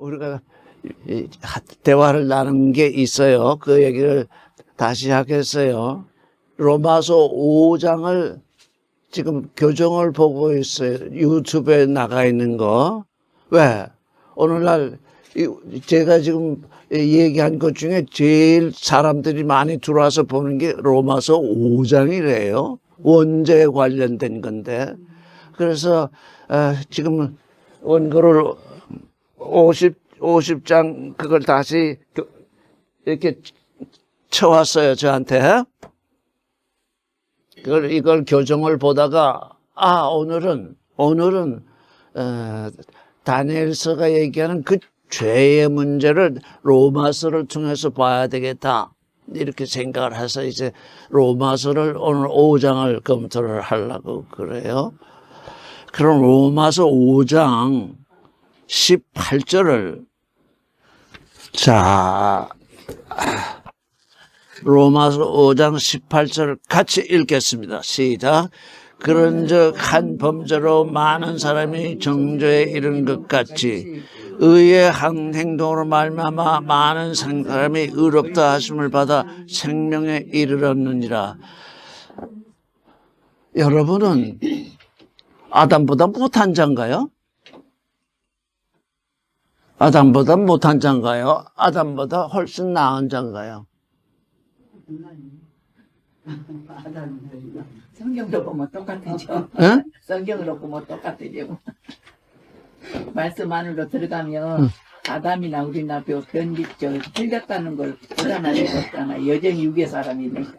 우리가 대화를 나눈 게 있어요. 그 얘기를 다시 하겠어요. 로마서 5장을 지금 교정을 보고 있어요. 유튜브에 나가 있는 거. 왜? 오늘날 제가 지금 얘기한 것 중에 제일 사람들이 많이 들어와서 보는 게 로마서 5장이래요. 원죄에 관련된 건데. 그래서 지금 원고를 50장 그걸 다시 이렇게 쳐왔어요, 저한테. 이걸 교정을 보다가, 오늘은, 다니엘서가 얘기하는 그 죄의 문제를 로마서를 통해서 봐야 되겠다. 이렇게 생각을 해서 이제 로마서를 오늘 5장을 검토를 하려고 그래요. 그럼 로마서 5장 18절을, 로마서 5장 18절 같이 읽겠습니다. 시작. 그런즉 한 범죄로 많은 사람이 정죄에 이른 것 같이 의의 한 행동으로 말미암아 많은 사람이 의롭다 하심을 받아 생명에 이르렀느니라. 여러분은 아담보다 못한 자인가요? 아담보다 못한 자인가요? 아담보다 훨씬 나은 자인가요? 성경으로 보면 똑같죠. 네? 성경으로 보면 똑같죠. 말씀 안으로 들어가면 아담이나 우리나 변비죠. 틀렸다는 걸 보잖아, 읽었잖아. 여전히 육의 사람이니까.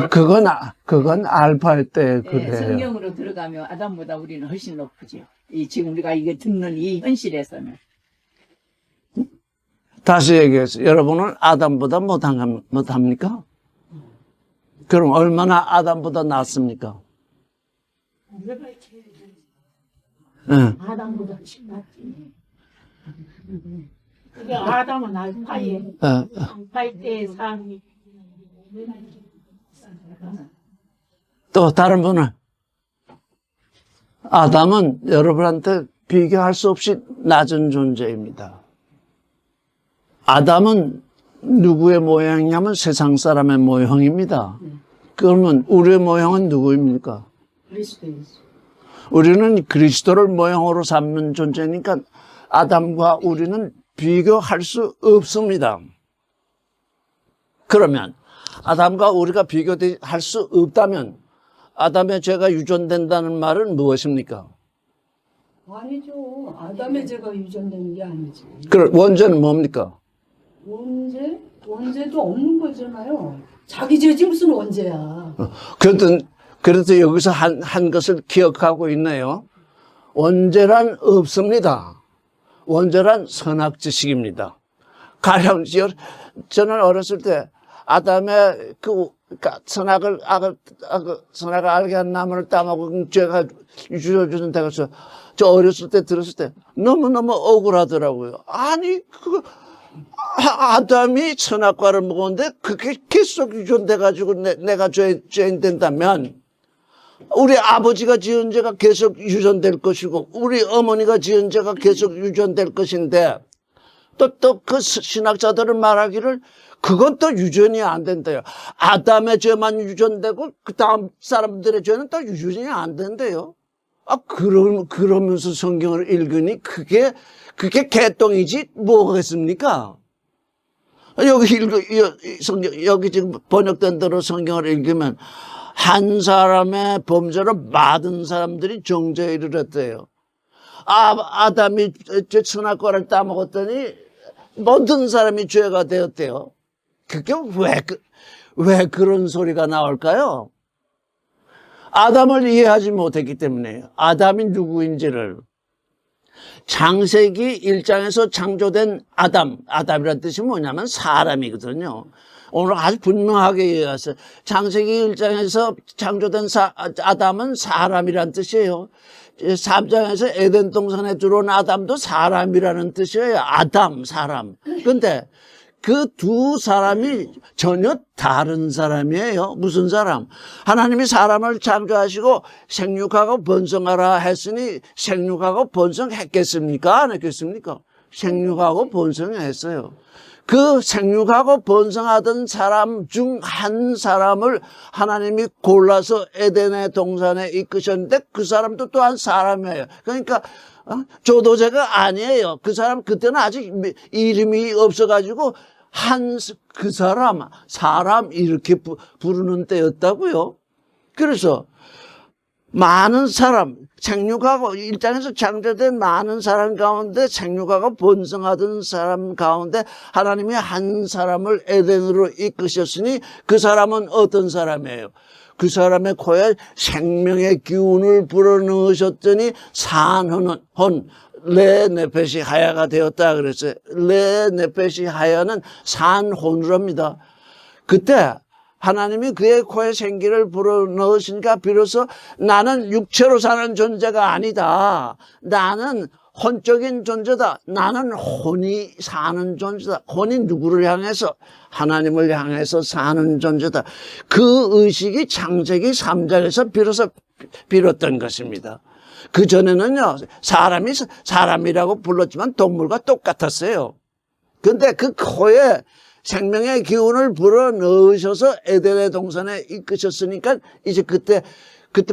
그건 알파할 때 그래요. 성경으로 들어가면 아담보다 우리는 훨씬 높죠. 지금 우리가 이게 듣는 이 현실에서는. 다시 얘기해서 여러분은 아담보다 못합니까? 그럼 얼마나 아담보다 낫습니까? 네. 아담보다 훨씬 낫지. 그게 아담은 알파에, 알파의 때의 삶이. 또 다른 분은 아담은 여러분한테 비교할 수 없이 낮은 존재입니다. 아담은 누구의 모양이냐면 세상 사람의 모형입니다. 그러면 우리의 모형은 누구입니까? 그리스도예수. 우리는 그리스도를 모형으로 삼는 존재니까 아담과 우리는 비교할 수 없습니다. 그러면 아담과 우리가 비교할 수 없다면 아담의 죄가 유전된다는 말은 무엇입니까? 아니죠. 아담의 죄가 유전되는 게 아니지. 그럼 원죄는 뭡니까? 원죄? 원죄도 없는 거잖아요. 자기 죄지 무슨 원죄야. 그래도 여기서 한 것을 기억하고 있네요. 원죄란 없습니다. 원죄란 선악지식입니다. 가령 저는 어렸을 때 아담의 선악을 알게 한 나무를 따먹은 죄가 유전된다 그래서 저 어렸을 때 들었을 때 너무너무 억울하더라고요. 아니 아담이 선악과를 먹었는데 그게 계속 유전돼가지고 내가 죄인 된다면 우리 아버지가 지은 죄가 계속 유전될 것이고 우리 어머니가 지은 죄가 계속 유전될 것인데 또 그 신학자들은 말하기를 그건 또 유전이 안 된대요. 아담의 죄만 유전되고 그 다음 사람들의 죄는 또 유전이 안 된대요. 그러면서 성경을 읽으니 그게 개똥이지 뭐겠습니까? 여기 지금 번역된 대로 성경을 읽으면 한 사람의 범죄로 많은 사람들이 정죄에 이르렀대요. 아담이 선악과를 따먹었더니 모든 사람이 죄가 되었대요. 그게 왜 그런 소리가 나올까요? 아담을 이해하지 못했기 때문에요. 아담이 누구인지를. 창세기 1장에서 창조된 아담이라는 뜻이 뭐냐면 사람이거든요. 오늘 아주 분명하게 이해했어요. 창세기 1장에서 창조된 아담은 사람이라는 뜻이에요. 3장에서 에덴 동산에 들어온 아담도 사람이라는 뜻이에요. 아담, 사람. 근데 그 두 사람이 전혀 다른 사람이에요. 무슨 사람? 하나님이 사람을 창조하시고 생육하고 번성하라 했으니 생육하고 번성했겠습니까? 안 했겠습니까? 생육하고 번성했어요. 그 생육하고 번성하던 사람 중 한 사람을 하나님이 골라서 에덴의 동산에 이끄셨는데 그 사람도 또한 사람이에요. 그러니까 조도제가 아니에요. 그 사람 그때는 아직 이름이 없어가지고 그 사람 이렇게 부르는 때였다고요. 그래서 많은 사람, 생육하고 일장에서 창조된 많은 사람 가운데 생육하고 번성하던 사람 가운데 하나님이 한 사람을 에덴으로 이끄셨으니 그 사람은 어떤 사람이에요? 그 사람의 코에 생명의 기운을 불어넣으셨더니 산혼 레 네펫이 하야가 되었다 그랬어요. 레 네펫이 하야는 산혼으로입니다. 그때 하나님이 그의 코에 생기를 불어넣으시니까 비로소 나는 육체로 사는 존재가 아니다. 나는 혼적인 존재다. 나는 혼이 사는 존재다. 혼이 누구를 향해서? 하나님을 향해서 사는 존재다. 그 의식이 창세기 3장에서 비로소 비롯된 것입니다. 그전에는요, 사람이 사람이라고 불렀지만 동물과 똑같았어요. 근데 그 코에 생명의 기운을 불어넣으셔서 에덴의 동산에 이끄셨으니까 이제 그때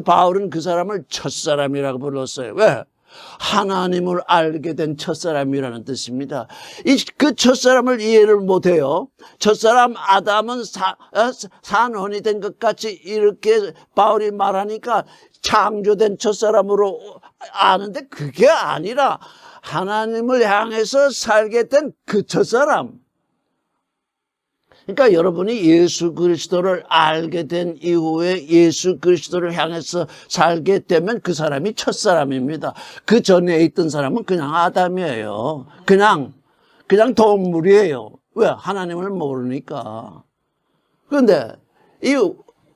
바울은 그 사람을 첫사람이라고 불렀어요. 왜? 하나님을 알게 된 첫사람이라는 뜻입니다. 그 첫사람을 이해를 못해요. 첫사람 아담은 산혼이 된 것 같이 이렇게 바울이 말하니까 창조된 첫사람으로 아는데 그게 아니라 하나님을 향해서 살게 된 그 첫사람. 그러니까 여러분이 예수 그리스도를 알게 된 이후에 예수 그리스도를 향해서 살게 되면 그 사람이 첫사람입니다. 그 전에 있던 사람은 그냥 아담이에요. 그냥 동물이에요. 왜? 하나님을 모르니까. 그런데 이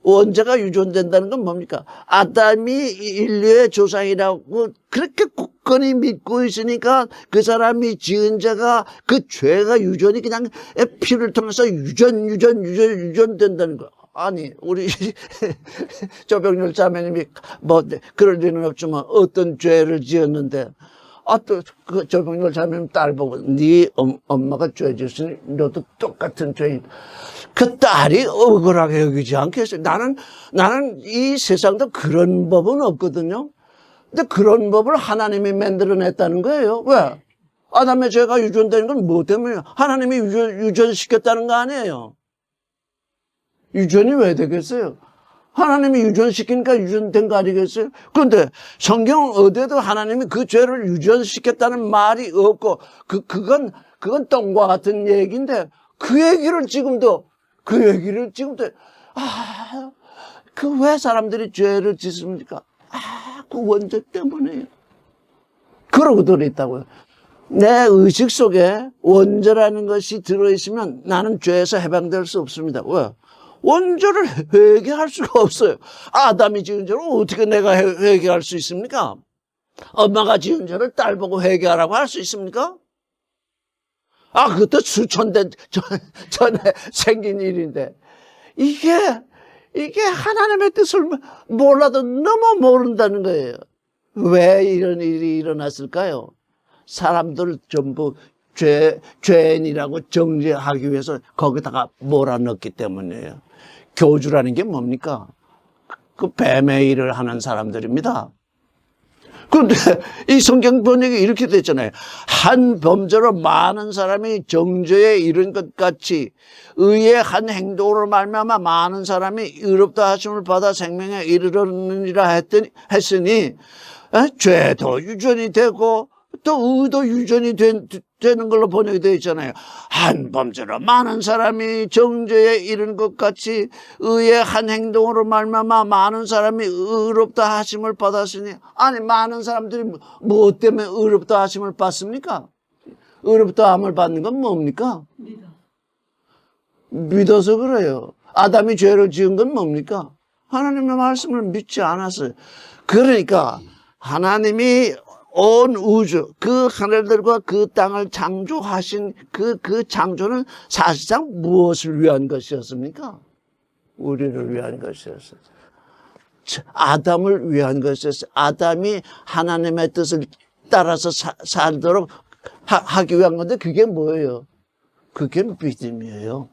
원죄가 유존된다는 건 뭡니까? 아담이 인류의 조상이라고 그렇게 굳건히 믿고 있으니까 그 사람이 지은 죄가 그 죄가 유전이 그냥 피를 통해서 유전된다는 거. 아니 우리 조병렬 자매님이 뭐 그럴 리는 없지만 어떤 죄를 지었는데 또 그 조병렬 자매님 딸 보고 네 엄마가 죄 지었으니 너도 똑같은 죄인. 그 딸이 억울하게 여기지 않겠어요? 나는 이 세상도 그런 법은 없거든요. 근데 그런 법을 하나님이 만들어냈다는 거예요. 왜? 아담의 죄가 유전되는 건 뭐 때문이에요? 하나님이 유전시켰다는 거 아니에요. 유전이 왜 되겠어요? 하나님이 유전시키니까 유전된 거 아니겠어요? 그런데 성경 어디에도 하나님이 그 죄를 유전시켰다는 말이 없고 그건 똥과 같은 얘기인데 그 얘기를 지금도 그 왜 사람들이 죄를 짓습니까? 그 원죄 때문에요. 그러고 들어있다고요. 내 의식 속에 원죄라는 것이 들어있으면 나는 죄에서 해방될 수 없습니다. 왜? 원죄를 회개할 수가 없어요. 아담이 지은 죄를 어떻게 내가 회개할 수 있습니까? 엄마가 지은 죄를 딸 보고 회개하라고 할 수 있습니까? 그것도 수천 대 전에 생긴 일인데 이게 하나님의 뜻을 몰라도 너무 모른다는 거예요. 왜 이런 일이 일어났을까요? 사람들 전부 죄인이라고 정죄하기 위해서 거기다가 몰아넣기 때문이에요. 교주라는 게 뭡니까? 그 뱀의 일을 하는 사람들입니다. 그런데 이 성경 번역이 이렇게 됐잖아요. 한 범죄로 많은 사람이 정죄에 이른 것 같이 의의 한 행동으로 말미암아 많은 사람이 의롭다 하심을 받아 생명에 이르렀느니라 했으니 죄도 유전이 되고 또 의도 유전이 되는 걸로 번역이 되어 있잖아요. 한 범죄로 많은 사람이 정죄에 이른 것 같이 의의 한 행동으로 말미암아 많은 사람이 의롭다 하심을 받았으니 아니 많은 사람들이 무엇 때문에 의롭다 하심을 받습니까? 의롭다 함을 받는 건 뭡니까? 믿어서 그래요. 아담이 죄를 지은 건 뭡니까? 하나님의 말씀을 믿지 않았어요. 그러니까 하나님이 온 우주, 그 하늘들과 그 땅을 창조하신 그 창조는 사실상 무엇을 위한 것이었습니까? 우리를 위한 것이었어요. 아담을 위한 것이었어요. 아담이 하나님의 뜻을 따라서 살도록 하기 위한 건데 그게 뭐예요? 그게 믿음이에요.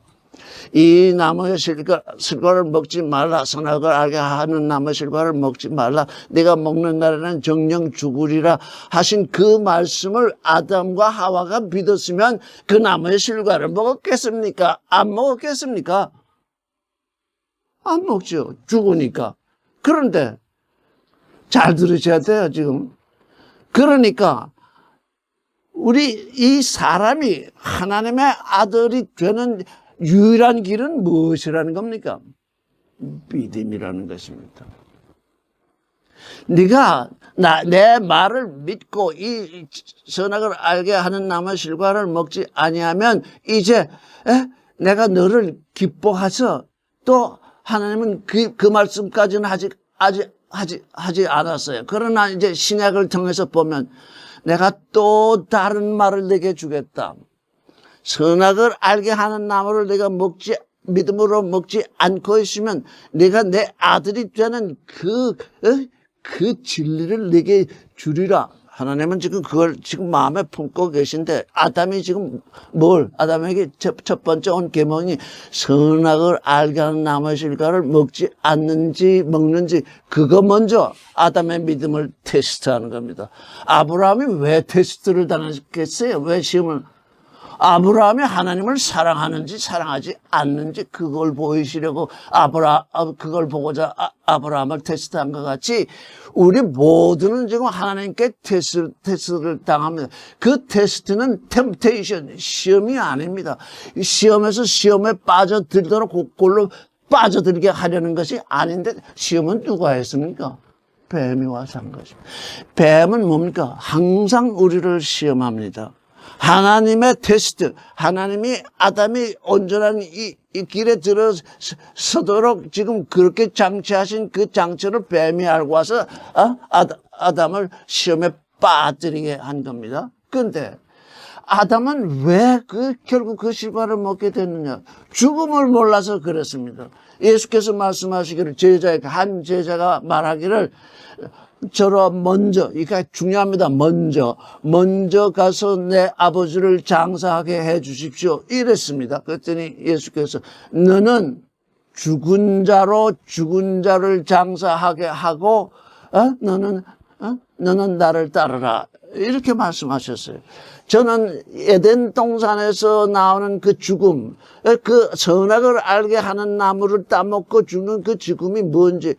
이 나무의 실과를 먹지 말라. 선악을 알게 하는 나무의 실과를 먹지 말라. 내가 먹는 날에는 정령 죽으리라 하신 그 말씀을 아담과 하와가 믿었으면 그 나무의 실과를 먹었겠습니까? 안 먹었겠습니까? 안 먹죠. 죽으니까. 그런데 잘 들으셔야 돼요, 지금. 그러니까 우리 이 사람이 하나님의 아들이 되는 유일한 길은 무엇이라는 겁니까? 믿음이라는 것입니다. 네가 내 말을 믿고 이 선악을 알게 하는 나무의 실과를 먹지 아니하면 이제 내가 너를 기뻐해서 또 하나님은 그 말씀까지는 하지 않았어요. 그러나 이제 신약을 통해서 보면 내가 또 다른 말을 내게 주겠다. 선악을 알게 하는 나무를 내가 믿음으로 먹지 않고 있으면 내가 내 아들이 되는 그 진리를 내게 주리라. 하나님은 지금 그걸 지금 마음에 품고 계신데 아담이 지금 아담에게 첫 번째 온 계명이 선악을 알게 하는 나무의 실과를 먹지 않는지 먹는지 그거 먼저 아담의 믿음을 테스트하는 겁니다. 아브라함이 왜 테스트를 당했겠어요? 왜 시험을? 아브라함이 하나님을 사랑하는지 사랑하지 않는지 그걸 보이시려고 그걸 보고자 아브라함을 테스트한 것 같이 우리 모두는 지금 하나님께 테스트를 당합니다. 그 테스트는 템테이션, 시험이 아닙니다. 시험에서 시험에 빠져들도록 그걸로 빠져들게 하려는 것이 아닌데 시험은 누가 했습니까? 뱀이 와서 한 것입니다. 뱀은 뭡니까? 항상 우리를 시험합니다. 하나님의 테스트, 하나님이 아담이 온전한 이 길에 들어서도록 지금 그렇게 장치하신 그 장치를 뱀이 알고 와서 아담을 시험에 빠뜨리게 한 겁니다. 그런데 아담은 왜 결국 그 실과를 먹게 됐느냐? 죽음을 몰라서 그랬습니다. 예수께서 말씀하시기를 한 제자가 말하기를 저로 먼저, 이게 중요합니다. 먼저 가서 내 아버지를 장사하게 해 주십시오. 이랬습니다. 그랬더니 예수께서 너는 죽은 자를 장사하게 하고, 너는 나를 따르라. 이렇게 말씀하셨어요. 저는 에덴 동산에서 나오는 그 죽음, 그 선악을 알게 하는 나무를 따먹고 죽는 그 죽음이 뭔지,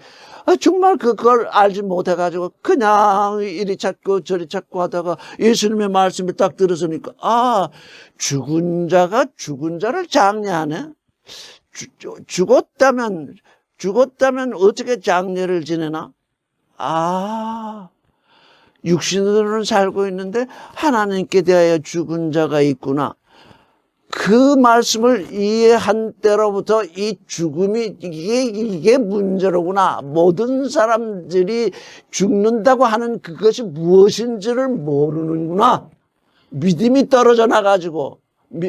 정말 그걸 알지 못해가지고 그냥 이리 찾고 저리 찾고 하다가 예수님의 말씀을 딱 들었으니까 죽은 자가 죽은 자를 장례하네. 죽었다면 어떻게 장례를 지내나? 육신으로는 살고 있는데 하나님께 대하여 죽은 자가 있구나. 그 말씀을 이해한 때로부터 이 죽음이 이게 문제로구나. 모든 사람들이 죽는다고 하는 그것이 무엇인지를 모르는구나. 믿음이 떨어져 나가지고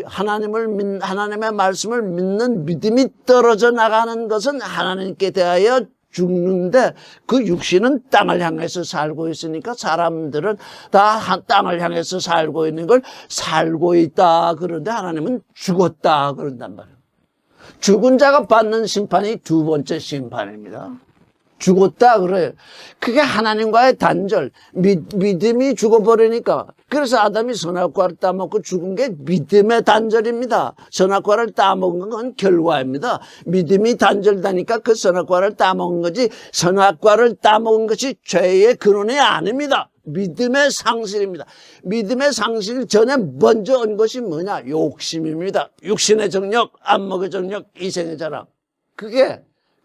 하나님의 말씀을 믿는 믿음이 떨어져 나가는 것은 하나님께 대하여 죽는데 그 육신은 땅을 향해서 살고 있으니까 사람들은 다 땅을 향해서 살고 있는 걸 살고 있다. 그런데 하나님은 죽었다. 그런단 말이에요. 죽은 자가 받는 심판이 두 번째 심판입니다. 죽었다 그래요. 그게 하나님과의 단절, 믿음이 죽어버리니까. 그래서 아담이 선악과를 따먹고 죽은 게 믿음의 단절입니다. 선악과를 따먹은 건 결과입니다. 믿음이 단절되니까 그 선악과를 따먹은 거지, 선악과를 따먹은 것이 죄의 근원이 아닙니다. 믿음의 상실입니다. 믿음의 상실 전에 먼저 온 것이 뭐냐? 욕심입니다. 육신의 정욕, 안목의 정욕, 이생의 자랑.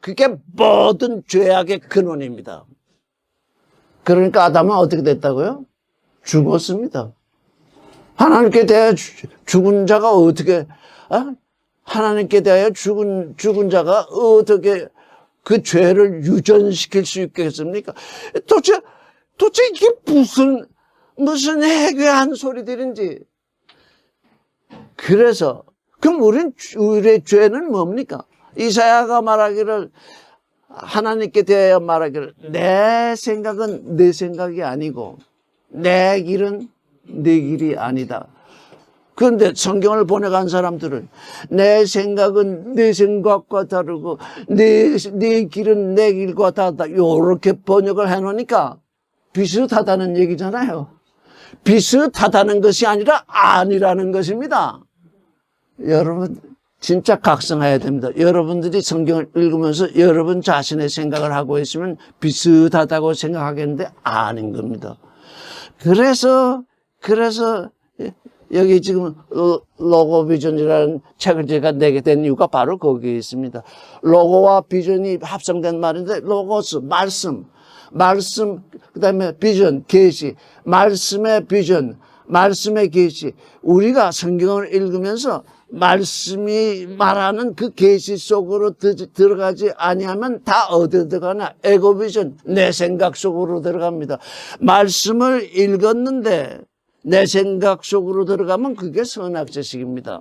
그게 모든 죄악의 근원입니다. 그러니까 아담은 어떻게 됐다고요? 죽었습니다. 하나님께 대하여 죽은 자가 어떻게, 하나님께 대하여 죽은 자가 어떻게 그 죄를 유전시킬 수 있겠습니까? 도대체 이게 무슨 무슨 해괴한 소리들인지. 그래서 그럼 우리의 죄는 뭡니까? 이사야가 말하기를, 하나님께 대하여 말하기를, 내 생각은 내 생각이 아니고 내 길은 내 길이 아니다. 그런데 성경을 번역한 사람들은 내 생각은 내 생각과 다르고 내 길은 내 길과 다르다, 이렇게 번역을 해놓으니까 비슷하다는 얘기잖아요. 비슷하다는 것이 아니라 아니라는 것입니다. 여러분 진짜 각성해야 됩니다. 여러분들이 성경을 읽으면서 여러분 자신의 생각을 하고 있으면 비슷하다고 생각하겠는데 아닌 겁니다. 그래서 여기 지금 로고 비전이라는 책을 제가 내게 된 이유가 바로 거기에 있습니다. 로고와 비전이 합성된 말인데, 로고스, 말씀, 그다음에 비전, 계시, 말씀의 비전, 말씀의 계시. 우리가 성경을 읽으면서 말씀이 말하는 그 계시 속으로 들어가지 아니하면 다 어디 들어가나? 에고 비전, 내 생각 속으로 들어갑니다. 말씀을 읽었는데 내 생각 속으로 들어가면 그게 선악제식입니다.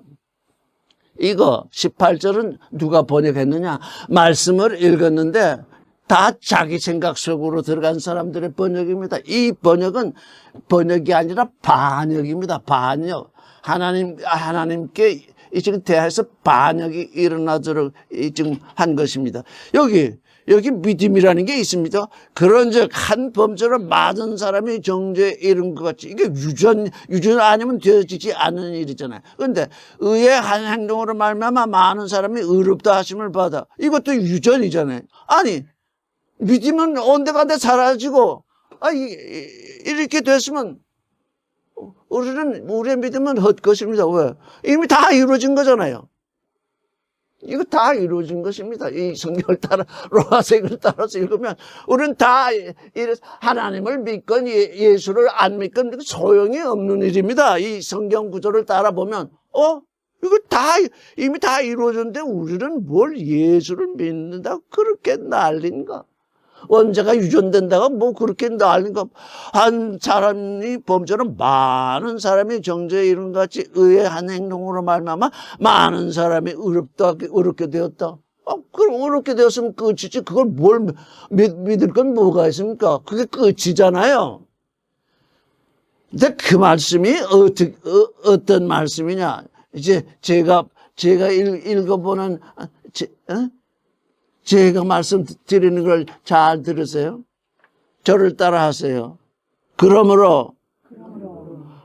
이거 18절은 누가 번역했느냐? 말씀을 읽었는데 다 자기 생각 속으로 들어간 사람들의 번역입니다. 이 번역은 번역이 아니라 반역입니다. 반역. 하나님께 지금 대해서 반역이 일어나도록 지금 한 것입니다. 여기 믿음이라는 게 있습니다. 그런즉 한 범죄로 많은 사람이 정죄에 이른 것 같이, 이게 유전 아니면 되어지지 않는 일이잖아요. 그런데 의의 한 행동으로 말미암아 많은 사람이 의롭다 하심을 받아. 이것도 유전이잖아요. 아니, 믿음은 온데간데 사라지고, 이렇게 됐으면 우리의 믿음은 헛것입니다. 왜? 이미 다 이루어진 거잖아요. 이거 다 이루어진 것입니다. 이 성경을 따라, 로마서를 따라서 읽으면, 우리는 다 하나님을 믿건 예수를 안 믿건 소용이 없는 일입니다. 이 성경 구조를 따라 보면, 이거 이미 다 이루어졌는데 우리는 뭘 예수를 믿는다고 그렇게 난린가? 원죄가 유전된다고 뭐 그렇게 난린가? 한 사람이 범죄로 많은 사람이 정죄에 이른 것 같이 의의 한 행동으로 말미암아 많은 사람이 의롭게 되었다. 그럼 의롭게 되었으면 끝이지. 그걸 뭘 믿을 건 뭐가 있습니까? 그게 끝이잖아요. 근데 그 말씀이 어떤 말씀이냐? 이제 제가 읽어보는, 제가 말씀드리는 걸 잘 들으세요. 저를 따라 하세요. 그러므로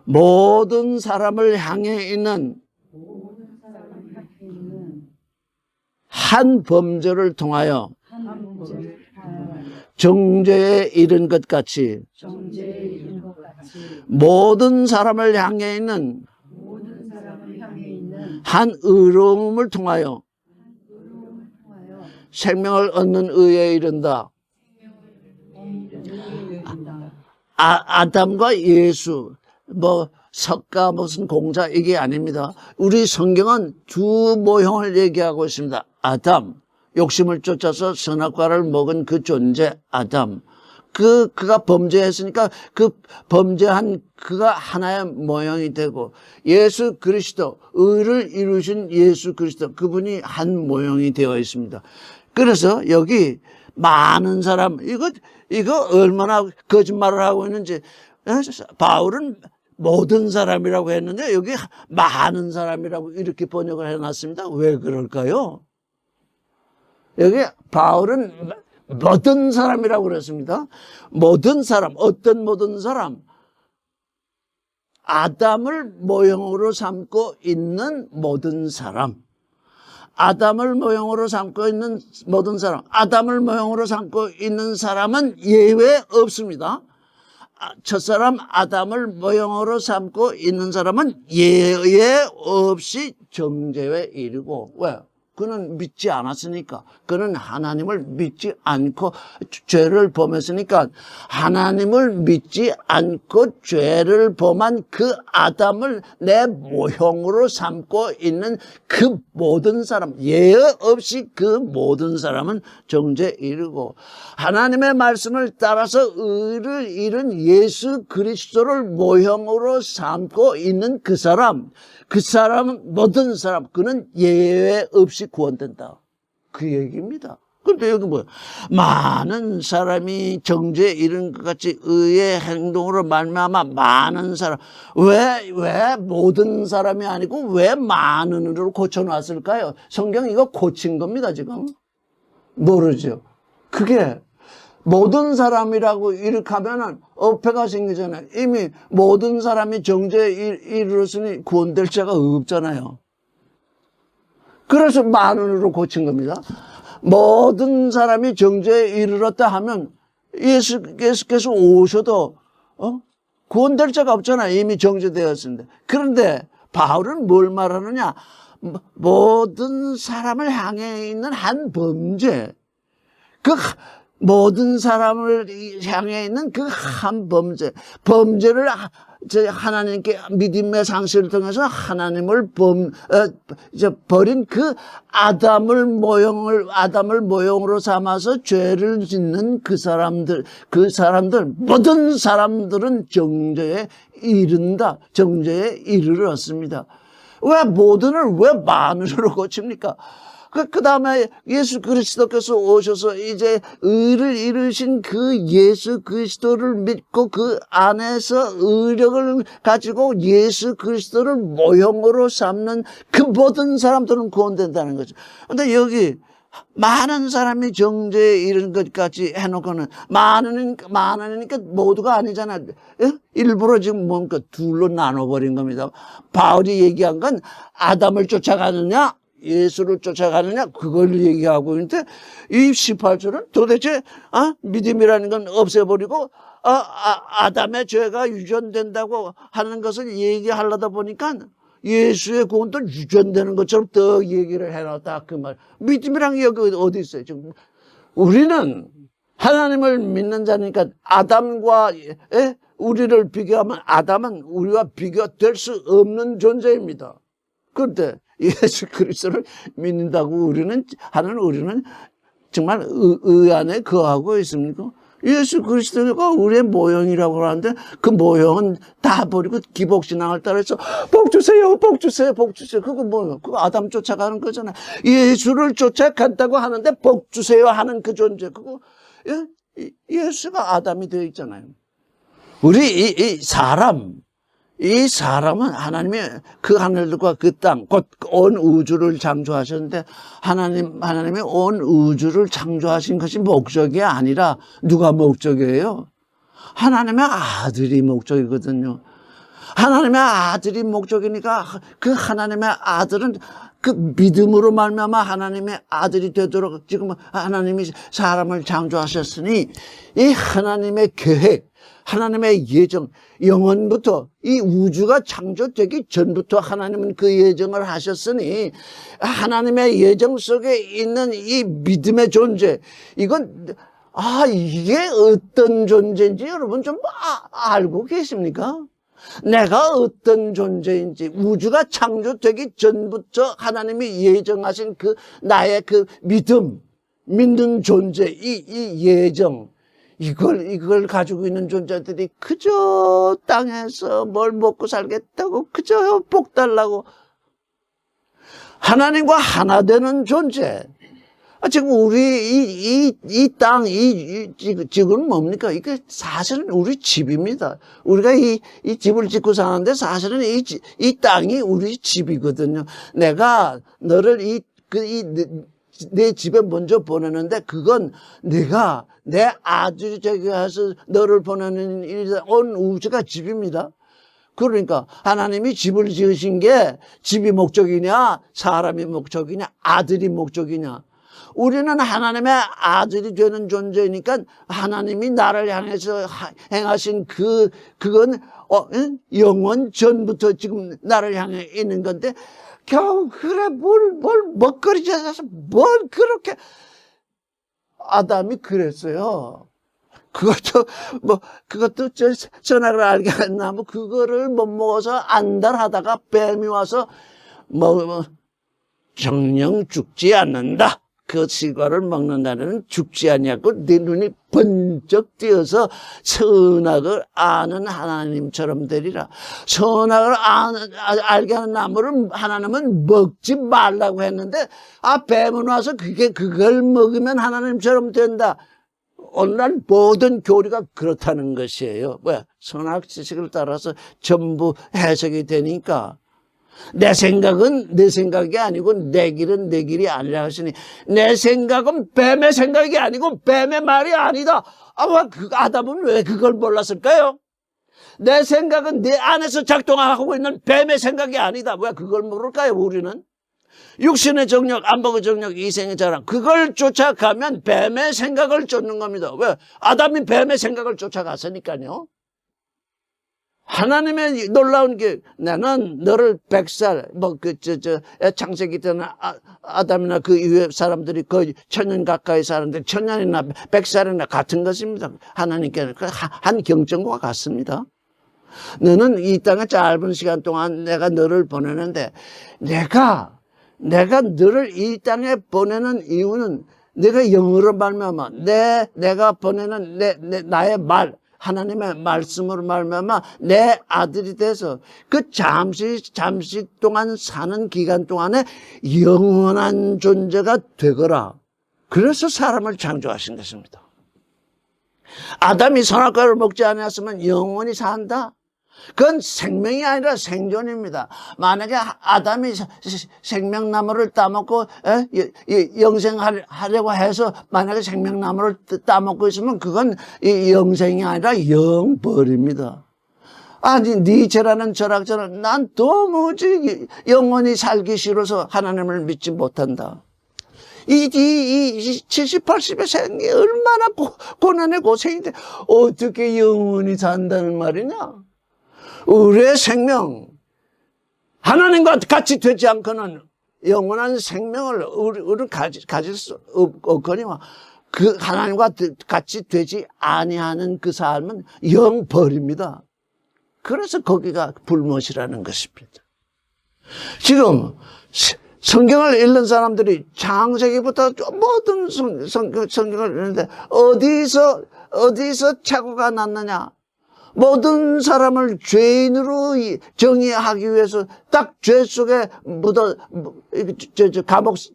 모든 사람을 향해 있는 한 범죄를 통하여 정죄에 이른 것 같이 모든 사람을 향해 있는 한 의로움을 통하여 생명을 얻는 의에 이른다. 아담과 예수, 석가 무슨 공자, 이게 아닙니다. 우리 성경은 두 모형을 얘기하고 있습니다. 아담, 욕심을 쫓아서 선악과를 먹은 그 존재 아담. 그가 범죄했으니까 그 범죄한 그가 하나의 모형이 되고, 예수 그리스도, 의를 이루신 예수 그리스도, 그분이 한 모형이 되어 있습니다. 그래서 여기 많은 사람, 이거 얼마나 거짓말을 하고 있는지. 바울은 모든 사람이라고 했는데 여기 많은 사람이라고 이렇게 번역을 해놨습니다. 왜 그럴까요? 여기 바울은 모든 사람이라고 그랬습니다. 모든 사람, 어떤 모든 사람? 아담을 모형으로 삼고 있는 모든 사람. 아담을 모형으로 삼고 있는 모든 사람. 아담을 모형으로 삼고 있는 사람은 예외 없습니다. 첫사람 아담을 모형으로 삼고 있는 사람은 예외 없이 정죄에 이르고. 왜? 그는 믿지 않았으니까. 그는 하나님을 믿지 않고 죄를 범했으니까 하나님을 믿지 않고 죄를 범한 그 아담을 내 모형으로 삼고 있는 그 모든 사람, 예외 없이 그 모든 사람은 정죄에 이르고 하나님의 말씀을 따라서 의를 잃은 예수 그리스도를 모형으로 삼고 있는 그 사람은 모든 사람, 그는 예외 없이 구원된다. 그 얘기입니다. 그런데 여기 뭐야? 많은 사람이 정죄에 이른 것 같이 의의 행동으로 말미암아 많은 사람. 왜 모든 사람이 아니고 왜 많은으로 고쳐놨을까요? 성경 이거 고친 겁니다, 지금. 모르죠. 그게 모든 사람이라고 이렇게 하면은 어폐가 생기잖아요. 이미 모든 사람이 정죄에 이르렀으니 구원될 자가 없잖아요. 그래서 만원으로 고친 겁니다. 모든 사람이 정죄에 이르렀다 하면 예수께서 오셔도 구원될 자가 없잖아요. 이미 정죄되었는데. 그런데 바울은 뭘 말하느냐? 모든 사람을 향해 있는 한 범죄, 모든 사람을 향해 있는 그 한 범죄를 하나님께 믿음의 상실을 통해서 하나님을 버린 그 아담을 모형으로 삼아서 죄를 짓는 그 사람들, 모든 사람들은 정죄에 이른다. 정죄에 이르렀습니다. 왜 모든을 왜 만으로 고칩니까? 그 다음에 예수 그리스도께서 오셔서 이제 의를 이루신 그 예수 그리스도를 믿고 그 안에서 의력을 가지고 예수 그리스도를 모형으로 삼는 그 모든 사람들은 구원된다는 거죠. 근데 여기 많은 사람이 정죄에 이른 것까지 해놓고는 많으니까 모두가 아니잖아. 일부러 지금 뭔가 둘로 나눠버린 겁니다. 바울이 얘기한 건 아담을 쫓아가느냐 예수를 쫓아가느냐 그걸 얘기하고 있는데 이 18절은 도대체 믿음이라는 건 없애버리고 아담의 죄가 유전된다고 하는 것을 얘기하려다 보니까 예수의 구원도 유전되는 것처럼 더 얘기를 해놨다 그 말. 믿음이란 게 여기 어디 있어요? 지금 우리는 하나님을 믿는 자니까 아담과 우리를 비교하면 아담은 우리와 비교될 수 없는 존재입니다. 그런데 예수 그리스도를 믿는다고 우리는 정말 의 안에 거하고 있습니까? 예수 그리스도가 우리의 모형이라고 하는데 그 모형은 다 버리고 기복신앙을 따라서 복 주세요, 복 주세요, 복 주세요. 그거 뭐예요? 그거 아담 쫓아가는 거잖아요. 예수를 쫓아간다고 하는데 복 주세요 하는 그 존재. 그거 예수가 아담이 되어 있잖아요. 우리 이 사람은 하나님이 그 하늘과 그 땅, 곧 온 우주를 창조하셨는데 하나님이 온 우주를 창조하신 것이 목적이 아니라 누가 목적이에요? 하나님의 아들이 목적이거든요. 하나님의 아들이 목적이니까 그 하나님의 아들은 그 믿음으로 말미암아 하나님의 아들이 되도록 지금 하나님이 사람을 창조하셨으니 이 하나님의 계획, 하나님의 예정, 영원부터 이 우주가 창조되기 전부터 하나님은 그 예정을 하셨으니 하나님의 예정 속에 있는 이 믿음의 존재, 이건 이게 어떤 존재인지 여러분 좀 알고 계십니까? 내가 어떤 존재인지 우주가 창조되기 전부터 하나님이 예정하신 그 나의 그 믿는 존재, 이 예정, 이걸 가지고 있는 존재들이 그저 땅에서 뭘 먹고 살겠다고 그저 복 달라고 하나님과 하나 되는 존재. 지금 우리 이 땅, 지구는 뭡니까? 이게 사실은 우리 집입니다. 우리가 이 집을 짓고 사는데 사실은 이 땅이 우리 집이거든요. 내가 너를 내 집에 먼저 보내는데 그건 내가 내 아들이 되게 해서 너를 보내는 일이다. 온 우주가 집입니다. 그러니까 하나님이 집을 지으신 게 집이 목적이냐 사람이 목적이냐 아들이 목적이냐. 우리는 하나님의 아들이 되는 존재니까 하나님이 나를 향해서 행하신 그건 영원 전부터 지금 나를 향해 있는 건데 겨우 그래 뭘 먹거리져서 뭘 그렇게 아담이 그랬어요. 그것도 전학을 알겠나 그거를 못 먹어서 안달하다가 뱀이 와서 정령 죽지 않는다. 그 실과를 먹는다는 죽지 아니하고 네 눈이 번쩍 띄어서 선악을 아는 하나님처럼 되리라. 선악을 알게 하는 나무를 하나님은 먹지 말라고 했는데 뱀은 와서 그걸 먹으면 하나님처럼 된다. 오늘날 모든 교리가 그렇다는 것이에요. 왜? 선악 지식을 따라서 전부 해석이 되니까. 내 생각은 내 생각이 아니고 내 길은 내 길이 아니라 하시니 내 생각은 뱀의 생각이 아니고 뱀의 말이 아니다. 아담은 왜 그걸 몰랐을까요? 내 생각은 내 안에서 작동하고 있는 뱀의 생각이 아니다. 왜 그걸 모를까요? 우리는 육신의 정력, 안목의 정력, 이생의 자랑 그걸 쫓아가면 뱀의 생각을 쫓는 겁니다. 왜? 아담이 뱀의 생각을 쫓아갔으니까요. 하나님의 놀라운 게 나는 너를 100살 창세기 때는 아담이나 그 이후의 사람들이 거의 1000년 가까이 사는데 1000년이나 100살이나 같은 것입니다. 하나님께는 한 경전과 같습니다. 너는 이 땅에 짧은 시간 동안 내가 너를 보내는데 내가 너를 이 땅에 보내는 이유는 내가 영으로 말미암아 내가 보내는 나의 말 하나님의 말씀으로 말미암아 내 아들이 돼서 그 잠시 동안 사는 기간 동안에 영원한 존재가 되거라. 그래서 사람을 창조하신 것입니다. 아담이 선악과를 먹지 않았으면 영원히 산다. 그건 생명이 아니라 생존입니다. 만약에 아담이 생명나무를 따먹고 영생하려고 해서 만약에 생명나무를 따먹고 있으면 그건 영생이 아니라 영벌입니다. 아니 니체라는 철학자는 난 도무지 영원히 살기 싫어서 하나님을 믿지 못한다. 이 70, 80의 생이 얼마나 고난의 고생인데 어떻게 영원히 산다는 말이냐? 우리의 생명, 하나님과 같이 되지 않고는 영원한 생명을 우리는 가질 수 없거니와 그 하나님과 같이 되지 아니하는 그 삶은 영벌입니다. 그래서 거기가 불못이라는 것입니다. 지금 성경을 읽는 사람들이 창세기부터 모든 성경을 읽는데 어디서 착오가 났느냐? 모든 사람을 죄인으로 정의하기 위해서 딱 죄 속에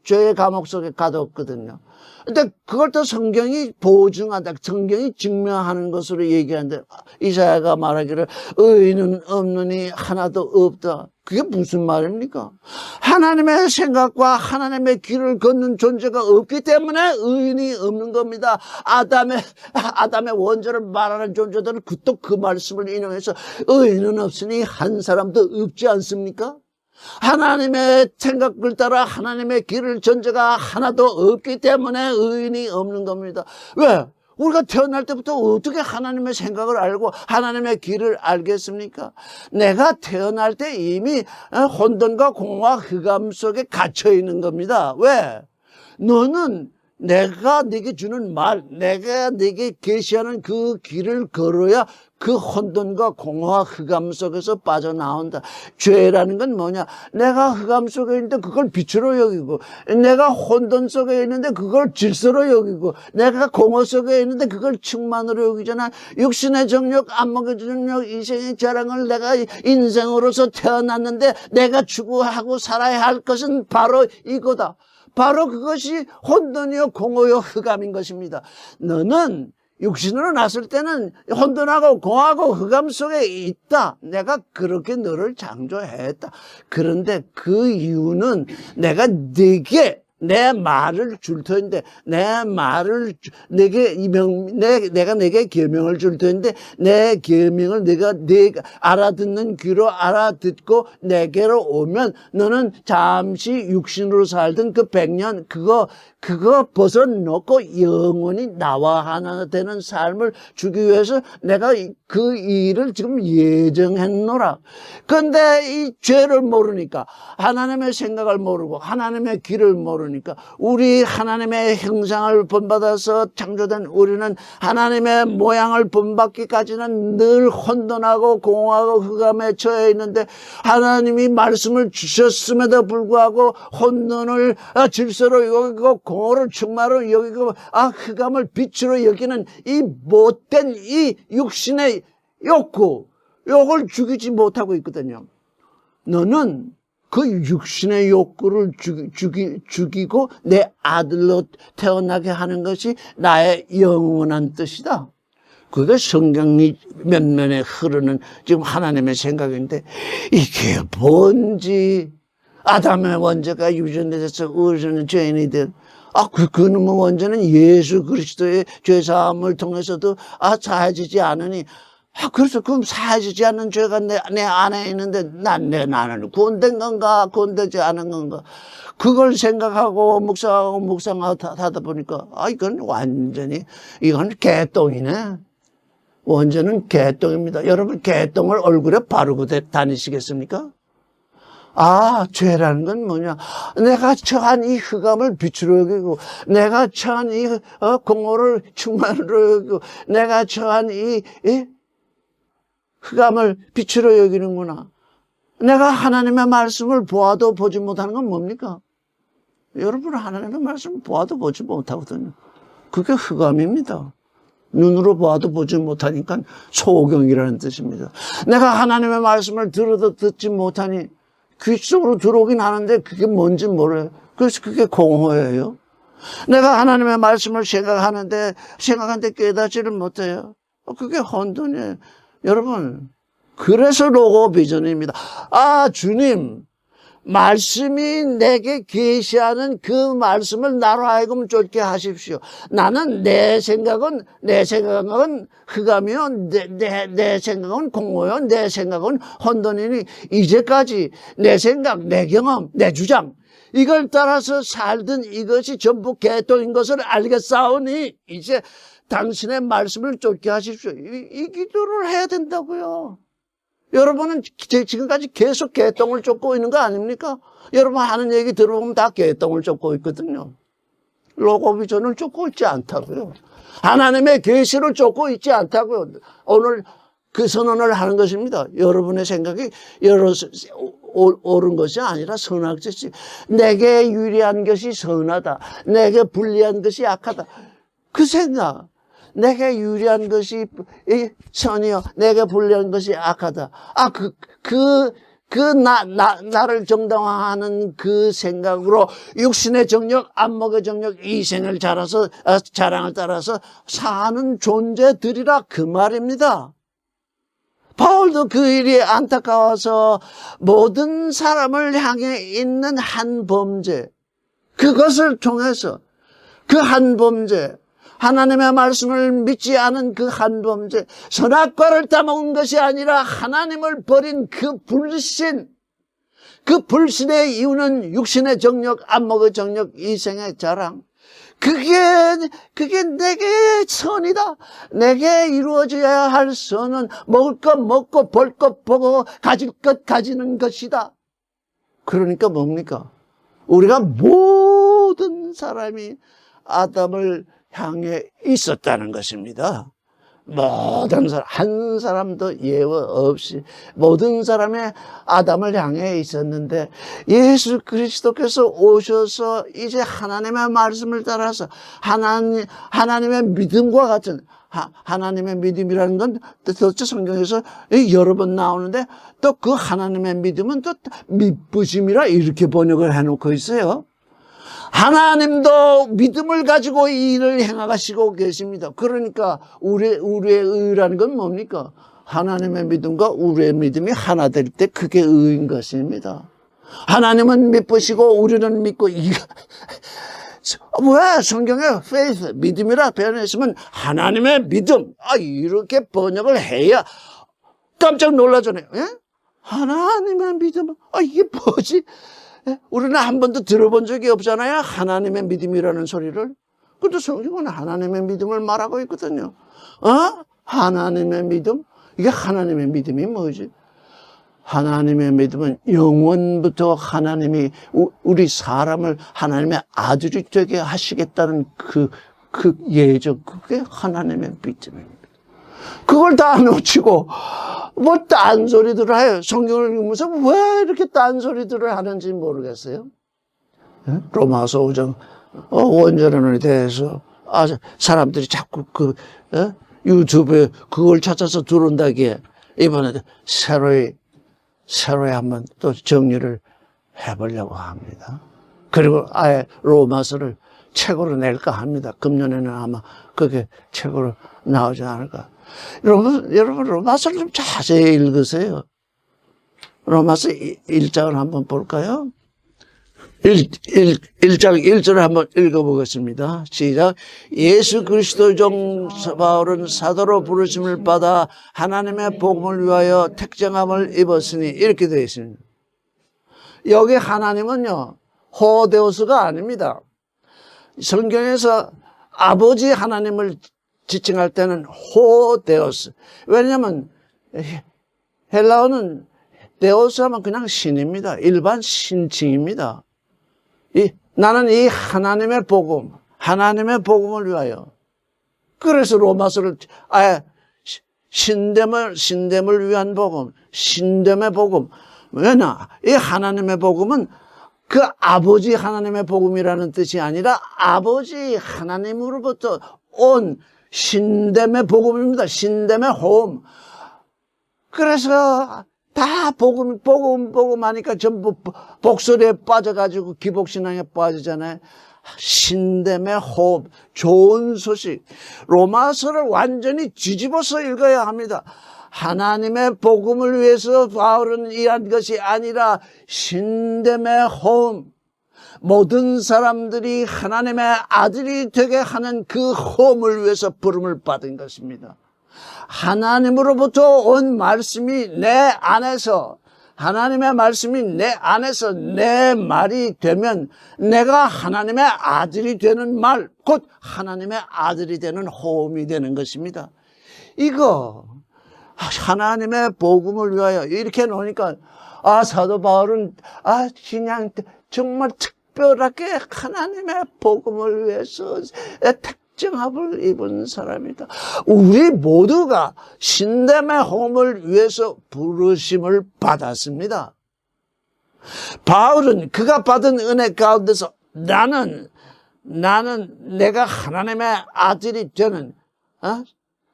죄의 감옥 속에 가뒀거든요. 근데 그걸 또 성경이 보증한다. 성경이 증명하는 것으로 얘기하는데 이사야가 말하기를 의인은 없느니 하나도 없다. 그게 무슨 말입니까? 하나님의 생각과 하나님의 길을 걷는 존재가 없기 때문에 의인이 없는 겁니다. 아담의 원죄를 말하는 존재들은 또 그 말씀을 인용해서 의인은 없으니 한 사람도 없지 않습니까? 하나님의 생각을 따라 하나님의 길을 존재가 하나도 없기 때문에 의인이 없는 겁니다. 왜? 우리가 태어날 때부터 어떻게 하나님의 생각을 알고 하나님의 길을 알겠습니까? 내가 태어날 때 이미 혼돈과 공허와 흑암 속에 갇혀 있는 겁니다. 왜? 너는 내가 네게 주는 말, 내가 네게 계시하는 그 길을 걸어야 그 혼돈과 공허와 흑암 속에서 빠져나온다. 죄라는 건 뭐냐? 내가 흑암 속에 있는데 그걸 빛으로 여기고, 내가 혼돈 속에 있는데 그걸 질서로 여기고, 내가 공허 속에 있는데 그걸 충만으로 여기잖아. 육신의 정욕, 안목의 정욕, 이생의 자랑을 내가 인생으로서 태어났는데 내가 추구하고 살아야 할 것은 바로 이거다. 바로 그것이 혼돈이요 공허요 흑암인 것입니다. 너는 육신으로 났을 때는 혼돈하고 공허하고 흑암 속에 있다. 내가 그렇게 너를 창조했다. 그런데 그 이유는 내가 네게 내 말을 줄 터인데, 내가 내게 계명을 줄 터인데, 내 계명을 내가 알아듣는 귀로 알아듣고 내게로 오면 너는 잠시 육신으로 살던 그 100년 그거 벗어놓고 영원히 나와 하나 되는 삶을 주기 위해서 내가 그 일을 지금 예정했노라. 그런데 이 죄를 모르니까, 하나님의 생각을 모르고 하나님의 길을 모르니까, 우리 하나님의 형상을 본받아서 창조된 우리는 하나님의 모양을 본받기까지는 늘 혼돈하고 공허하고 흑암에 처해 있는데, 하나님이 말씀을 주셨음에도 불구하고 혼돈을 질서로 여기고 공허를 충만으로 여기고 흑암을 빛으로 여기는 이 못된 이 육신의 욕을 죽이지 못하고 있거든요. 너는 그 육신의 욕구를 죽이고 내 아들로 태어나게 하는 것이 나의 영원한 뜻이다. 그게 성경이 면면에 흐르는 지금 하나님의 생각인데, 이게 뭔지. 아담의 원죄가 유전돼서 우리는 죄인이들, 그놈의 원죄는 예수 그리스도의 죄사함을 통해서도 사해지지 않으니, 그래서 그럼 사해지지 않는 죄가 내 안에 있는데 나는 구원된 건가 구원되지 않은 건가, 그걸 생각하고 묵상하다 보니까 이건 완전히 이건 개똥이네. 원죄는 개똥입니다. 여러분, 개똥을 얼굴에 바르고 다니시겠습니까? 죄라는 건 뭐냐? 내가 처한 이 흑암을 빛으로 여기고, 내가 처한 이 공허를 충만으로 여기고, 내가 처한 이 흑암을 빛으로 여기는구나. 내가 하나님의 말씀을 보아도 보지 못하는 건 뭡니까? 여러분, 하나님의 말씀을 보아도 보지 못하거든요. 그게 흑암입니다. 눈으로 보아도 보지 못하니까 소경이라는 뜻입니다. 내가 하나님의 말씀을 들어도 듣지 못하니 귀 속으로 들어오긴 하는데 그게 뭔지 몰라요. 그래서 그게 공허예요. 내가 하나님의 말씀을 생각하는데 깨닫지를 못해요. 그게 혼돈이에요. 여러분, 그래서 로고 비전입니다. 주님, 말씀이 내게 계시하는 그 말씀을 나로 하여금 쫓게 하십시오. 나는 내 생각은 흑암이요, 내 생각은 공허요, 내 생각은 혼돈이니, 이제까지 내 생각, 내 경험, 내 주장, 이걸 따라서 살던 이것이 전부 개똥인 것을 알겠사오니 이제 당신의 말씀을 쫓게 하십시오. 이 기도를 해야 된다고요. 여러분은 지금까지 계속 개똥을 쫓고 있는 거 아닙니까? 여러분 하는 얘기 들어보면 다 개똥을 쫓고 있거든요. 로고비전을 쫓고 있지 않다고요. 하나님의 계시를 쫓고 있지 않다고요. 오늘 그 선언을 하는 것입니다. 여러분의 생각이 옳은 것이 아니라 선악죄지. 내게 유리한 것이 선하다, 내게 불리한 것이 악하다, 그 생각. 내게 유리한 것이 선이요, 내게 불리한 것이 악하다. 나를 정당화하는 그 생각으로 육신의 정력, 안목의 정력, 이생을 자랑을 따라서 사는 존재들이라 그 말입니다. 바울도 그 일이 안타까워서 모든 사람을 향해 있는 한 범죄, 그것을 통해서 그 한 범죄, 하나님의 말씀을 믿지 않은 그 한 범죄, 선악과를 따먹은 것이 아니라 하나님을 버린 그 불신, 그 불신의 이유는 육신의 정력, 안목의 정력, 이생의 자랑. 그게 내게 선이다. 내게 이루어져야 할 선은 먹을 것 먹고 볼 것 보고 가질 것 가지는 것이다. 그러니까 뭡니까? 우리가 모든 사람이 아담을 향해 있었다는 것입니다. 모든 사람, 한 사람도 예외 없이 모든 사람이 아담을 향해 있었는데, 예수 그리스도께서 오셔서 이제 하나님의 말씀을 따라서 하나님의 믿음과 같은, 하나님의 믿음이라는 건 도대체 성경에서 여러 번 나오는데, 또 그 하나님의 믿음은 또 믿부심이라 이렇게 번역을 해놓고 있어요. 하나님도 믿음을 가지고 이 일을 행하시고 계십니다. 그러니까 우리의 의라는 건 뭡니까? 하나님의 믿음과 우리의 믿음이 하나 될 때 그게 의인 것입니다. 하나님은 믿으시고 우리는 믿고 이거 왜 성경에 faith 믿음이라 표현했으면 하나님의 믿음 이렇게 번역을 해야 깜짝 놀라잖아요. 예? 하나님의 믿음 이게 뭐지? 예? 우리는 한 번도 들어본 적이 없잖아요. 하나님의 믿음이라는 소리를. 근데 성경은 하나님의 믿음을 말하고 있거든요. 하나님의 믿음? 이게 하나님의 믿음이 뭐지? 하나님의 믿음은 영원부터 하나님이 우리 사람을 하나님의 아들이 되게 하시겠다는 그 예정, 그게 하나님의 믿음입니다. 그걸 다 놓치고 뭐 딴소리들을 해요. 성경을 읽으면서 왜 이렇게 딴소리들을 하는지 모르겠어요. 로마서 5장 원전론에 대해서 사람들이 자꾸 유튜브에 그걸 찾아서 들어온다기에 이번에 새로이 한번 또 정리를 해보려고 합니다. 그리고 아예 로마서를 책으로 낼까 합니다. 금년에는 아마 그게 책으로 나오지 않을까. 여러분 로마서를 좀 자세히 읽으세요. 로마서 1장을 한번 볼까요? 1장 1절을 한번 읽어보겠습니다. 시작. 예수 그리스도 종 바울은 사도로 부르심을 받아 하나님의 복음을 위하여 택정함을 입었으니 이렇게 되어 있습니다. 여기 하나님은요 호데오스가 아닙니다. 성경에서 아버지 하나님을 지칭할 때는 호데오스. 왜냐하면 헬라어는 데오스 하면 그냥 신입니다. 일반 신칭입니다. 나는 이 하나님의 복음, 하나님의 복음을 위하여. 그래서 로마서를 아예 신됨을 위한 복음, 신됨의 복음. 왜냐? 이 하나님의 복음은 그 아버지 하나님의 복음이라는 뜻이 아니라 아버지 하나님으로부터 온 신됨의 복음입니다. 신됨의 호음. 그래서 다 복음 하니까 전부 복소리에 빠져가지고 기복신앙에 빠지잖아요. 신됨의 호흡, 좋은 소식. 로마서를 완전히 뒤집어서 읽어야 합니다. 하나님의 복음을 위해서 바울은 일한 것이 아니라 신됨의 호흡. 모든 사람들이 하나님의 아들이 되게 하는 그 호흡을 위해서 부름을 받은 것입니다. 하나님으로부터 온 말씀이 내 안에서, 하나님의 말씀이 내 안에서 내 말이 되면 내가 하나님의 아들이 되는 말, 곧 하나님의 아들이 되는 호흡이 되는 것입니다. 이거 하나님의 복음을 위하여 이렇게 놓으니까 사도 바울은 그냥 정말 특별하게 하나님의 복음을 위해서 택정함을 입은 사람이다. 우리 모두가 신됨의 호흡을 위해서 부르심을 받았습니다. 바울은 그가 받은 은혜 가운데서 나는 내가 하나님의 아들이 되는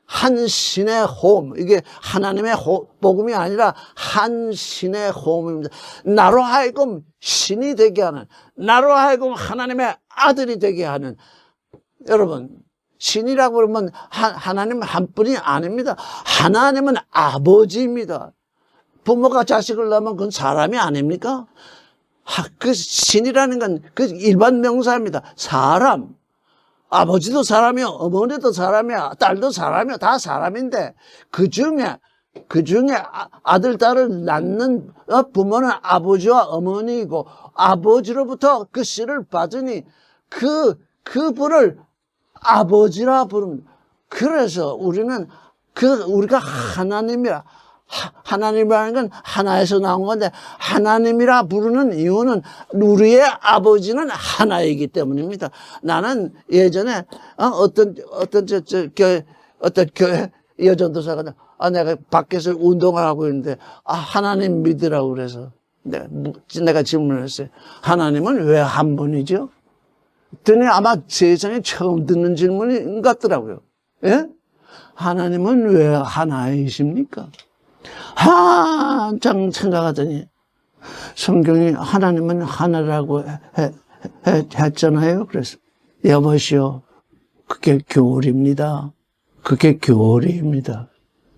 한 신의 호흡, 이게 하나님의 복음이 아니라 한 신의 호흡입니다. 나로 하여금 신이 되게 하는, 나로 하여금 하나님의 아들이 되게 하는. 여러분, 신이라고 그러면 하나님 한 분이 아닙니다. 하나님은 아버지입니다. 부모가 자식을 낳으면 그건 사람이 아닙니까? 그 신이라는 건 그 일반 명사입니다. 사람. 아버지도 사람이요, 어머니도 사람이야, 딸도 사람이야, 다 사람인데 그 중에 아들, 딸을 낳는 부모는 아버지와 어머니이고 아버지로부터 그 씨를 받으니 그분을 아버지라 부릅니다. 그래서 우리는 우리가 하나님이라는 건 하나에서 나온 건데 하나님이라 부르는 이유는 우리의 아버지는 하나이기 때문입니다. 나는 예전에 어떤 교회 여전도사가 내가 밖에서 운동을 하고 있는데 하나님 믿으라고 그래서 내가 질문을 했어요. 하나님은 왜 한 분이죠? 그랬더니 아마 세상에 처음 듣는 질문인 것 같더라고요. 예? 하나님은 왜 하나이십니까? 한참 생각하더니 성경이 하나님은 하나라고 했잖아요. 그래서 여보시오, 그게 교리입니다. 그게 교리입니다.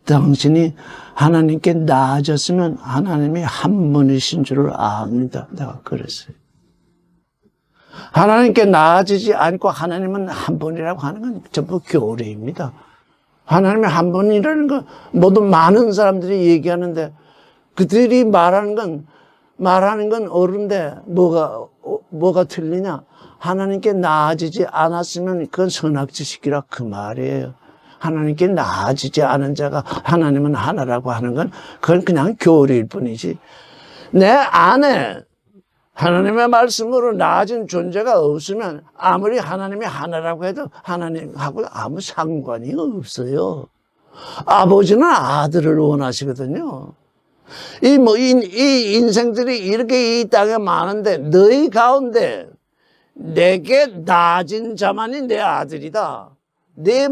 당신이 하나님께 나아졌으면 하나님이 한 분이신 줄을 압니다. 내가 그랬어요. 하나님께 나아지지 않고 하나님은 한 분이라고 하는 건 전부 교리입니다. 하나님이 한 분이라는 거 모두 많은 사람들이 얘기하는데 그들이 말하는 건 옳은데 뭐가 틀리냐? 하나님께 나아지지 않았으면 그건 선악지식이라 그 말이에요. 하나님께 나아지지 않은 자가 하나님은 하나라고 하는 건 그건 그냥 교리일 뿐이지. 내 안에 하나님의 말씀으로 나아진 존재가 없으면 아무리 하나님이 하나라고 해도 하나님하고 아무 상관이 없어요. 아버지는 아들을 원하시거든요. 이 인생들이 이렇게 이 땅에 많은데 너희 가운데 내게 나아진 자만이 내 아들이다. 내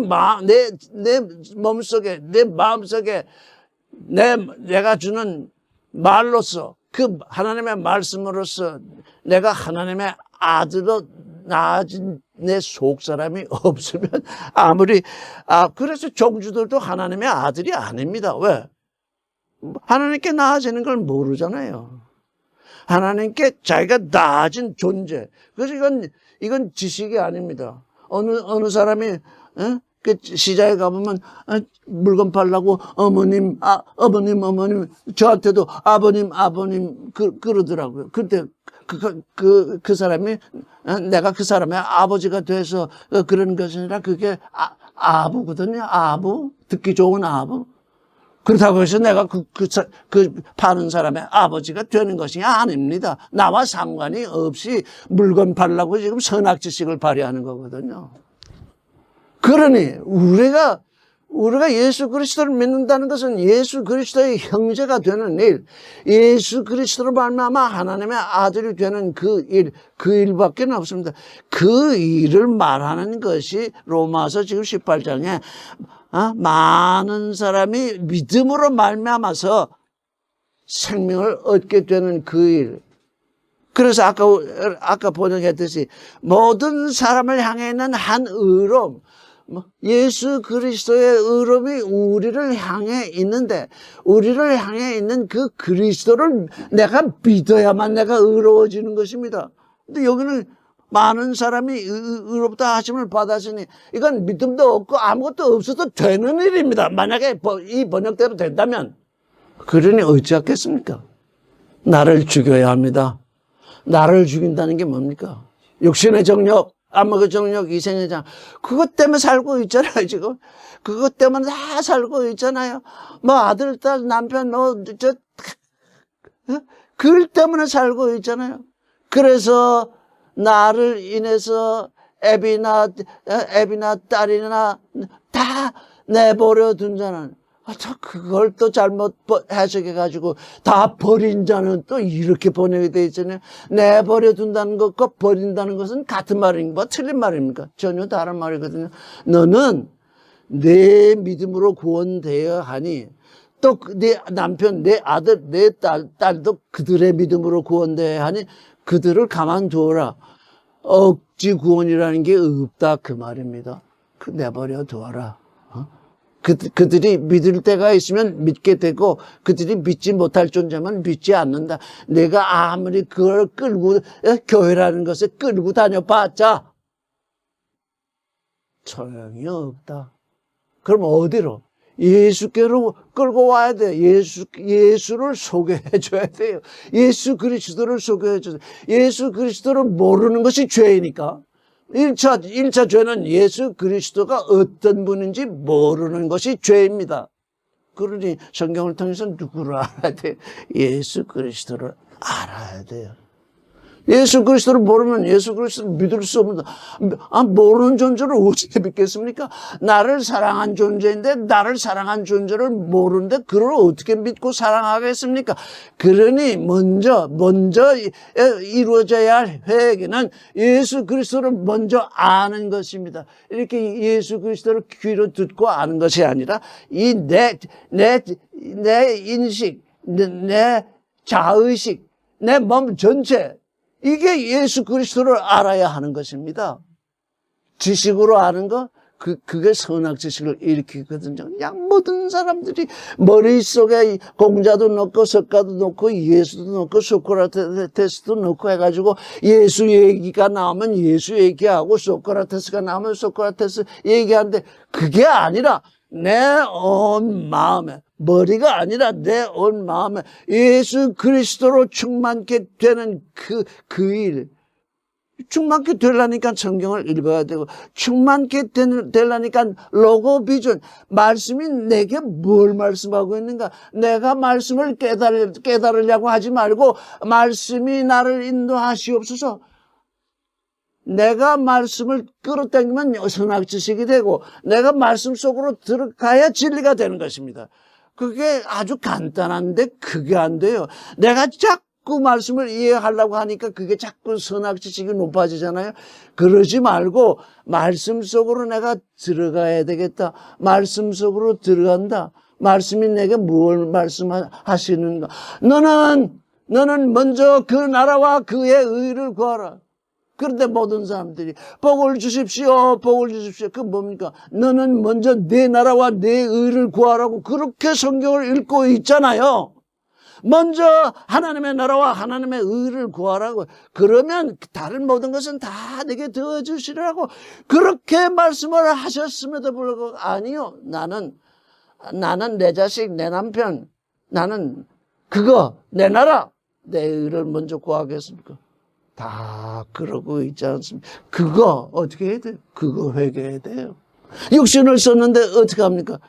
몸속에, 내 마음속에 내가 주는 말로서 그 하나님의 말씀으로서 내가 하나님의 아들로 나아진 내 속사람이 없으면 그래서 종주들도 하나님의 아들이 아닙니다. 왜? 하나님께 나아지는 걸 모르잖아요. 하나님께 자기가 나아진 존재. 그래서 이건 지식이 아닙니다. 어느 사람이 그 시장에 가보면 물건 팔라고 어머님 저한테도 아버님 그러더라고요. 근데 그 사람이 내가 그 사람의 아버지가 돼서 그런 것이 아니라 그게 아부거든요. 아부, 듣기 좋은 아부. 그렇다고 해서 내가 그 파는 사람의 아버지가 되는 것이 아닙니다. 나와 상관이 없이 물건 팔라고 지금 선악지식을 발휘하는 거거든요. 그러니 우리가 예수 그리스도를 믿는다는 것은 예수 그리스도의 형제가 되는 일, 예수 그리스도로 말미암아 하나님의 아들이 되는 그 일밖에 없습니다. 그 일을 말하는 것이 로마서 지금 18장에 많은 사람이 믿음으로 말미암아서 생명을 얻게 되는 그 일. 그래서 아까 번역했듯이 모든 사람을 향해 있는 한 의로움, 예수 그리스도의 의로움이 우리를 향해 있는데 우리를 향해 있는 그 그리스도를 내가 믿어야만 내가 의로워지는 것입니다. 근데 여기는 많은 사람이 의롭다 하심을 받았으니 이건 믿음도 없고 아무것도 없어도 되는 일입니다. 만약에 이 번역대로 된다면. 그러니 어찌하겠습니까? 나를 죽여야 합니다. 나를 죽인다는 게 뭡니까? 육신의 정욕, 안목의 정욕, 이생의 장. 그것 때문에 살고 있잖아요, 지금. 그것 때문에 다 살고 있잖아요. 아들, 딸, 남편, 그것 때문에 살고 있잖아요. 그래서 나를 인해서 애비나 딸이나 다 내버려 둔 자는 그걸 또 잘못 해석해가지고 다 버린 자는 또 이렇게 번역이 되어 있잖아요. 내버려 둔다는 것과 버린다는 것은 같은 말입니까? 틀린 말입니까? 전혀 다른 말이거든요. 너는 내 믿음으로 구원되어야 하니 또 내 남편, 내 아들, 내 딸도 그들의 믿음으로 구원되어야 하니 그들을 가만두어라. 억지 구원이라는 게 없다 그 말입니다. 내버려 두어라. 그들이 믿을 때가 있으면 믿게 되고 그들이 믿지 못할 존재면 믿지 않는다. 내가 아무리 그걸 교회라는 것을 끌고 다녀봤자 소용이 없다. 그럼 어디로? 예수께로 끌고 와야 돼. 예수를 소개해 줘야 돼요. 예수 그리스도를 소개해 줘야 돼. 예수 그리스도를 모르는 것이 죄이니까. 1차 죄는 예수 그리스도가 어떤 분인지 모르는 것이 죄입니다. 그러니 성경을 통해서 누구를 알아야 돼요? 예수 그리스도를 알아야 돼요. 예수 그리스도를 모르면 예수 그리스도를 믿을 수 없는, 모르는 존재를 어떻게 믿겠습니까? 나를 사랑한 존재인데 나를 사랑한 존재를 모르는데 그를 어떻게 믿고 사랑하겠습니까? 그러니 먼저 이루어져야 할 회개는 예수 그리스도를 먼저 아는 것입니다. 이렇게 예수 그리스도를 귀로 듣고 아는 것이 아니라 이 내 인식, 내 자의식, 내 몸 전체, 이게 예수 그리스도를 알아야 하는 것입니다. 지식으로 아는 거, 그게 선악지식을 일으키거든요. 그냥 모든 사람들이 머릿속에 공자도 넣고 석가도 넣고 예수도 넣고 소크라테스도 넣고 해가지고 예수 얘기가 나오면 예수 얘기하고 소크라테스가 나오면 소크라테스 얘기하는데 그게 아니라 내 온 마음에, 머리가 아니라 내 온 마음에 예수 그리스도로 충만케 되는 그 일, 충만케 되려니까 성경을 읽어야 되고, 충만케 되려니까 로고 비전, 말씀이 내게 뭘 말씀하고 있는가? 내가 말씀을 깨달으려고 하지 말고 말씀이 나를 인도하시옵소서. 내가 말씀을 끌어당기면 선악지식이 되고 내가 말씀 속으로 들어가야 진리가 되는 것입니다. 그게 아주 간단한데 그게 안 돼요. 내가 자꾸 말씀을 이해하려고 하니까 그게 자꾸 선악지식이 높아지잖아요. 그러지 말고 말씀 속으로 내가 들어가야 되겠다. 말씀 속으로 들어간다. 말씀이 내게 뭘 말씀하시는가. 너는 먼저 그 나라와 그의 의를 구하라. 그런데 모든 사람들이 복을 주십시오, 복을 주십시오. 그 뭡니까? 너는 먼저 내 나라와 내 의를 구하라고 그렇게 성경을 읽고 있잖아요. 먼저 하나님의 나라와 하나님의 의를 구하라고. 그러면 다른 모든 것은 다 내게 더해 주시라고 그렇게 말씀을 하셨음에도 불구하고 아니요. 나는 내 자식, 내 남편, 나는 그거 내 나라, 내 의를 먼저 구하겠습니까? 다 그러고 있지 않습니까? 그거 어떻게 해야 돼요? 그거 회개해야 돼요. 육신을 썼는데 어떻게 합니까?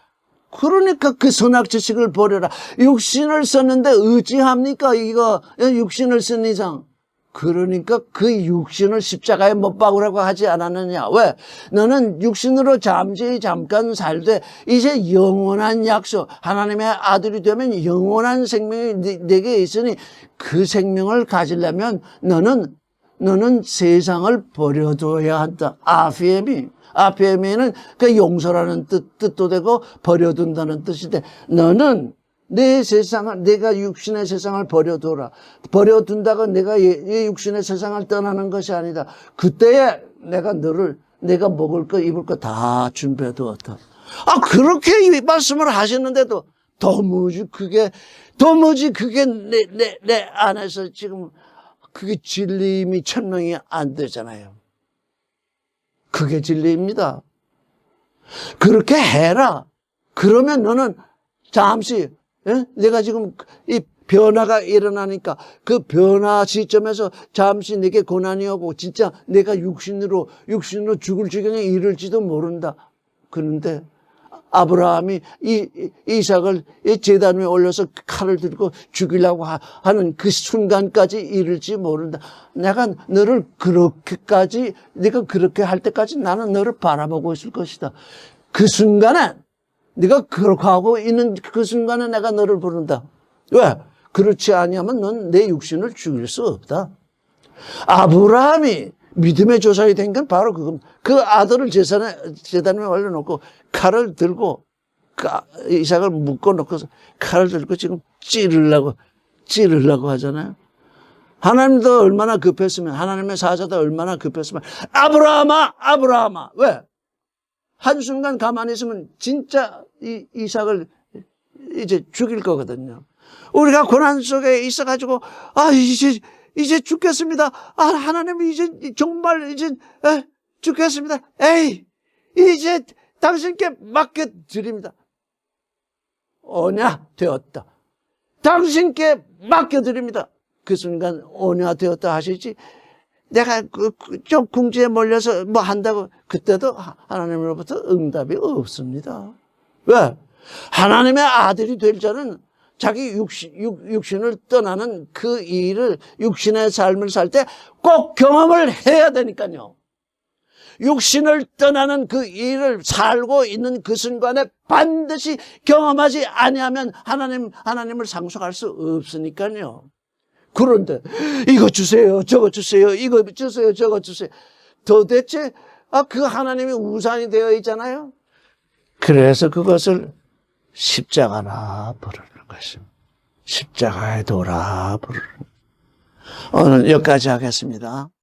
그러니까 그 선악지식을 버려라. 육신을 썼는데 어찌합니까? 이거 육신을 쓴 이상. 그러니까 그 육신을 십자가에 못 박으라고 하지 않았느냐. 왜? 너는 육신으로 잠깐 살되 이제 영원한 약속, 하나님의 아들이 되면 영원한 생명이 내게 있으니 그 생명을 가지려면 너는 세상을 버려둬야 한다. 아피에미는 그 용서라는 뜻도 되고 버려둔다는 뜻인데 너는 내 세상을, 내가 육신의 세상을 버려둬라. 버려둔다가 내가 육신의 세상을 떠나는 것이 아니다. 그때에 내가 먹을 거, 입을 거 다 준비해 두었다. 그렇게 이 말씀을 하시는데도 도무지 그게 내 안에서 지금 그게 진리임이 천명이 안 되잖아요. 그게 진리입니다. 그렇게 해라. 그러면 너는 잠시, 내가 지금 이 변화가 일어나니까 그 변화 시점에서 잠시 내게 고난이 오고 진짜 내가 육신으로 죽을 지경에 이를지도 모른다. 그런데 아브라함이 이삭을 제단 위에 올려서 칼을 들고 죽이려고 하는 그 순간까지 이를지 모른다. 내가 너를 네가 그렇게 할 때까지 나는 너를 바라보고 있을 것이다. 그 순간에 네가 그렇게 하고 있는 그 순간에 내가 너를 부른다. 왜? 그렇지 아니하면 넌 내 육신을 죽일 수 없다. 아브라함이 믿음의 조상이 된 건 바로 그겁니다. 그 아들을 제단에 올려놓고 칼을 들고 이삭을 묶어놓고서 칼을 들고 지금 찌르려고 하잖아요. 하나님도 얼마나 급했으면, 하나님의 사자도 얼마나 급했으면, 아브라함아. 왜? 한순간 가만히 있으면 진짜 이삭을 이제 죽일 거거든요. 우리가 고난 속에 있어가지고, 이제 죽겠습니다. 하나님 이제 정말 죽겠습니다. 이제 당신께 맡겨드립니다. 언약 되었다. 당신께 맡겨드립니다. 그 순간 언약 되었다 하시지. 내가 좀 궁지에 몰려서 뭐 한다고 그때도 하나님으로부터 응답이 없습니다. 왜? 하나님의 아들이 될 자는 자기 육신을 떠나는 그 일을, 육신의 삶을 살 때 꼭 경험을 해야 되니까요. 육신을 떠나는 그 일을 살고 있는 그 순간에 반드시 경험하지 아니하면 하나님을 상속할 수 없으니까요. 그런데 이거 주세요, 저거 주세요, 이거 주세요, 저거 주세요. 도대체 그 하나님이 우상이 되어 있잖아요. 그래서 그것을 십자가라 부르는 것입니다. 십자가에 돌아 부르는. 오늘 여기까지 하겠습니다.